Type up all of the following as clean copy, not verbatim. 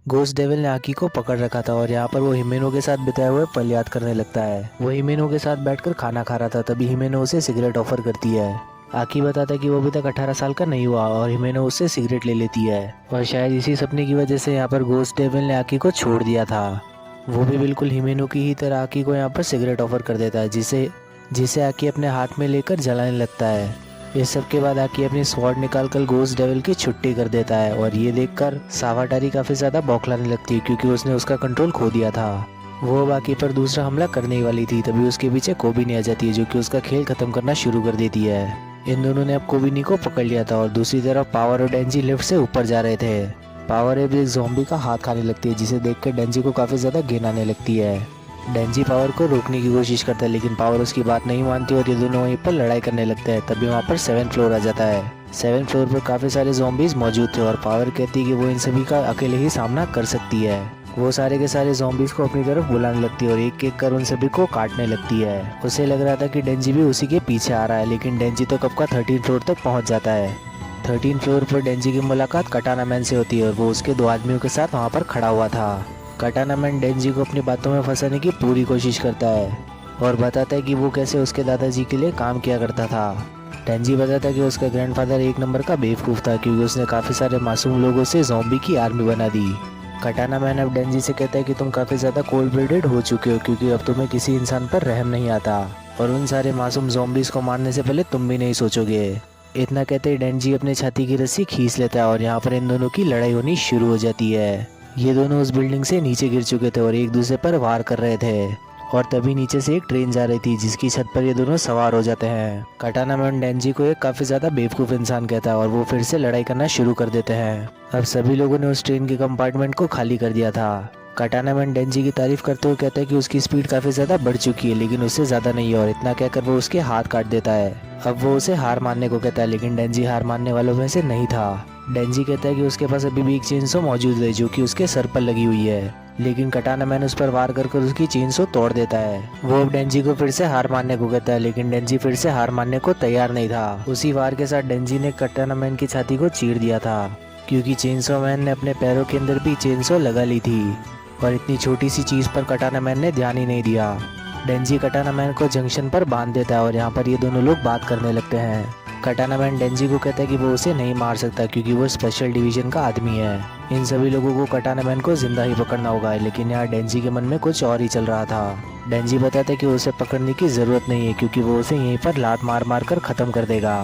Ghost devil ने आकी को पकड़ रखा था और यहाँ पर वो हिमेनो के साथ बिताए हुए पल याद करने लगता है। वो हिमेनो के साथ बैठकर खाना खा रहा था, तभी हिमेनो उसे सिगरेट ऑफर करती है। आकी बताता है कि वो अभी तक 18 साल का नहीं हुआ और हिमेनो उससे सिगरेट ले लेती है और शायद इसी सपने की वजह से यहाँ पर घोस्ट डेविल ने आकी को छोड़ दिया था। वो भी बिल्कुल हिमेनो की ही तरह आकी को यहाँ पर सिगरेट ऑफर कर देता है, जिसे आकी अपने हाथ में लेकर जलाने लगता है। इस सब के बाद आकी अपनी स्वॉर्ड निकालकर घोस्ट डेविल की छुट्टी कर देता है और ये देखकर सावाटारी काफी ज्यादा बौखलाने लगती है क्योंकि उसने उसका कंट्रोल खो दिया था। वो बाकी पर दूसरा हमला करने ही वाली थी, तभी उसके पीछे कोबिनी आ जाती है जो कि उसका खेल खत्म करना शुरू कर देती है। इन दोनों ने अब कोबिनी को पकड़ लिया था और दूसरी तरफ पावर और डेंजी लिफ्ट से ऊपर जा रहे थे। पावर अब एक ज़ॉम्बी का हाथ खाने लगती है जिसे देखकर डेंजी को काफी ज्यादा घिन आने लगती है। डेंजी पावर को रोकने की कोशिश करता है लेकिन पावर उसकी बात नहीं मानती और ये दोनों वहीं पर लड़ाई करने लगते हैं। तभी वहाँ पर 7th फ्लोर आ जाता है। 7th फ्लोर पर काफी सारे ज़ॉम्बीज मौजूद थे और पावर कहती है कि वो इन सभी का अकेले ही सामना कर सकती है। वो सारे के सारे ज़ॉम्बीज को अपनी तरफ बुलाने लगती है और एक एक कर उन सभी को काटने लगती है। उसे लग रहा था कि डेंजी भी उसी के पीछे आ रहा है, लेकिन डेंजी तो कब का 13th फ्लोर तक पहुंच जाता है। 13th फ्लोर पर डेंजी की मुलाकात कटाना मैन से होती है और वो उसके 2 आदमियों के साथ वहाँ पर खड़ा हुआ था। कटाना मैन डेंजी को अपनी बातों में फंसाने की पूरी कोशिश करता है और बताता है कि वो कैसे उसके दादाजी के लिए काम किया करता था। डेंजी बताता है कि उसका ग्रैंडफादर एक नंबर का बेवकूफ़ था क्योंकि उसने काफ़ी सारे मासूम लोगों से ज़ॉम्बी की आर्मी बना दी। कटाना मैन अब डेंजी से कहता है कि तुम काफ़ी ज़्यादा कोल्ड ब्लडेड हो चुके हो क्योंकि अब तुम्हें किसी इंसान पर रहम नहीं आता और उन सारे मासूम ज़ॉम्बीज़ को मारने से पहले तुम भी नहीं सोचोगे। इतना कहते ही डेंजी अपने छाती की रस्सी खींच लेता है और यहाँ पर इन दोनों की लड़ाई होनी शुरू हो जाती है। ये दोनों उस बिल्डिंग से नीचे गिर चुके थे और एक दूसरे पर वार कर रहे थे और तभी नीचे से एक ट्रेन जा रही थी जिसकी छत पर ये दोनों सवार हो जाते हैं। कटाना मैन डेंजी को एक काफी ज्यादा बेवकूफ इंसान कहता है और वो फिर से लड़ाई करना शुरू कर देते हैं। अब सभी लोगों ने उस ट्रेन के कंपार्टमेंट को खाली कर दिया था। कटाना मैन डेंजी की तारीफ करते हुए कहता है कि उसकी स्पीड काफी ज्यादा बढ़ चुकी है लेकिन उससे ज्यादा नहीं है और इतना कहकर वो उसके हाथ काट देता है। अब वो उसे हार मानने को कहता है लेकिन डेंजी हार मानने वालों में से नहीं था। डेंजी कहता है कि उसके पास अभी भी एक चेनसो मौजूद है जो कि उसके सर पर लगी हुई है, लेकिन कटाना मैन उस पर वार कर उसकी चेनसो तोड़ देता है। वो अब डेंजी को फिर से हार मानने को कहता है लेकिन डेंजी फिर से हार मानने को तैयार नहीं था। उसी वार के साथ डेंजी ने कटाना मैन की छाती को चीर दिया था क्योंकि चेनसो मैन ने अपने पैरों के अंदर भी चेनसो लगा ली थी और इतनी छोटी सी चीज पर कटाना मैन ने ध्यान ही नहीं दिया। डेंजी कटाना मैन को जंक्शन पर बांध देता है और यहाँ पर ये दोनों लोग बात करने लगते हैं। कटाना मैन डेंजी को कहता है कि वो उसे नहीं मार सकता क्योंकि वो स्पेशल डिवीजन का आदमी है। इन सभी लोगों को कटाना मैन को जिंदा ही पकड़ना होगा, लेकिन यहाँ डेंजी के मन में कुछ और ही चल रहा था। डेंजी बताता है कि उसे पकड़ने की जरूरत नहीं है क्योंकि वो उसे यहीं पर लात मार मार कर खत्म कर देगा।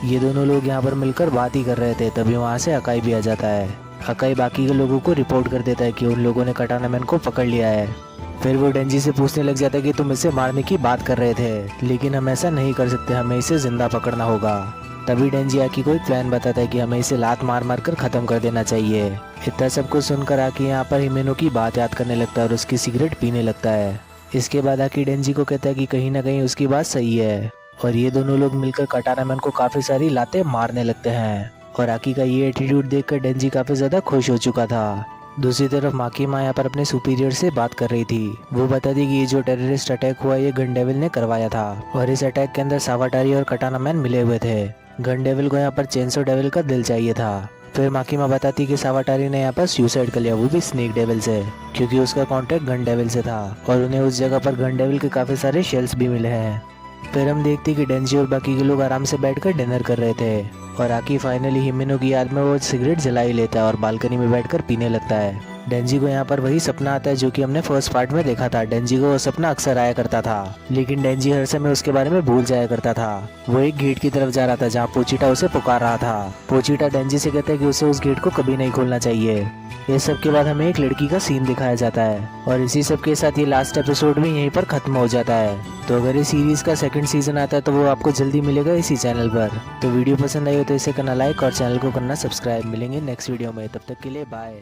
ये दोनों लोग यहाँ पर मिलकर बात ही कर रहे थे, तभी वहाँ से अकाई भी आ जाता है। अकाई बाकी के लोगों को रिपोर्ट कर देता है कि उन लोगों ने कटाना मैन को पकड़ लिया है। फिर वो डेंजी से पूछने लग जाता है कि तुम इसे मारने की बात कर रहे थे, लेकिन हम ऐसा नहीं कर सकते, हमें इसे जिंदा पकड़ना होगा। तभी डेंजी आकी को एक प्लान बताता है कि हमें इसे लात मार मार कर खत्म कर देना चाहिए। इतना सब कुछ सुनकर आकी यहाँ पर हिमेनो की बात याद करने लगता है और उसकी सिगरेट पीने लगता है। इसके बाद आकी डेंजी को कहता है कि कहीं ना कहीं उसकी बात सही है और ये दोनों लोग मिलकर कटाना मैन को काफी सारी लातें मारने लगते हैं और आकी का ये एटीट्यूड देखकर डेंजी काफी ज्यादा खुश हो चुका था। दूसरी तरफ माकीमा यहाँ पर अपने सुपीरियर से बात कर रही थी। वो बताती कि ये जो टेररिस्ट अटैक हुआ ये गन डेविल ने करवाया था और इस अटैक के अंदर सावाटारी और कटाना मैन मिले हुए थे। गन डेविल को यहाँ पर चेनसो डेविल का दिल चाहिए था। फिर माकीमा बताती कि सावाटारी ने यहाँ पर सुसाइड कर लिया, वो भी स्नेक डेविल से, क्योंकि उसका कॉन्टेक्ट गन डेविल से था और उन्हें उस जगह पर गन डेविल के काफी सारे शेल्स भी मिले हैं। फिर हम देखते कि डेंजी और बाकी के लोग आराम से बैठकर डिनर कर रहे थे और आकी फाइनली हिमेनो की याद में वो सिगरेट जला ही लेता है और बालकनी में बैठकर पीने लगता है। डेंजी को यहाँ पर वही सपना आता है जो कि हमने फर्स्ट पार्ट में देखा था। डेंजी को वो सपना अक्सर आया करता था, लेकिन डेंजी हर समय उसके बारे में भूल जाया करता था। वो एक गेट की तरफ जा रहा था जहाँ पोचीटा उसे पुकार रहा था। पोचीटा डेंजी से कहता है कि उसे उस गेट को कभी नहीं खोलना चाहिए। ये सब के बाद हमें एक लड़की का सीन दिखाया जाता है और इसी सब के साथ ये लास्ट एपिसोड भी यहीं पर खत्म हो जाता है। तो अगर ये सीरीज का 2nd सीजन आता है तो वो आपको जल्दी मिलेगा इसी चैनल पर। तो वीडियो पसंद आई हो तो इसे करना लाइक और चैनल को करना सब्सक्राइब। मिलेंगे नेक्स्ट वीडियो में, तब तक के लिए बाय।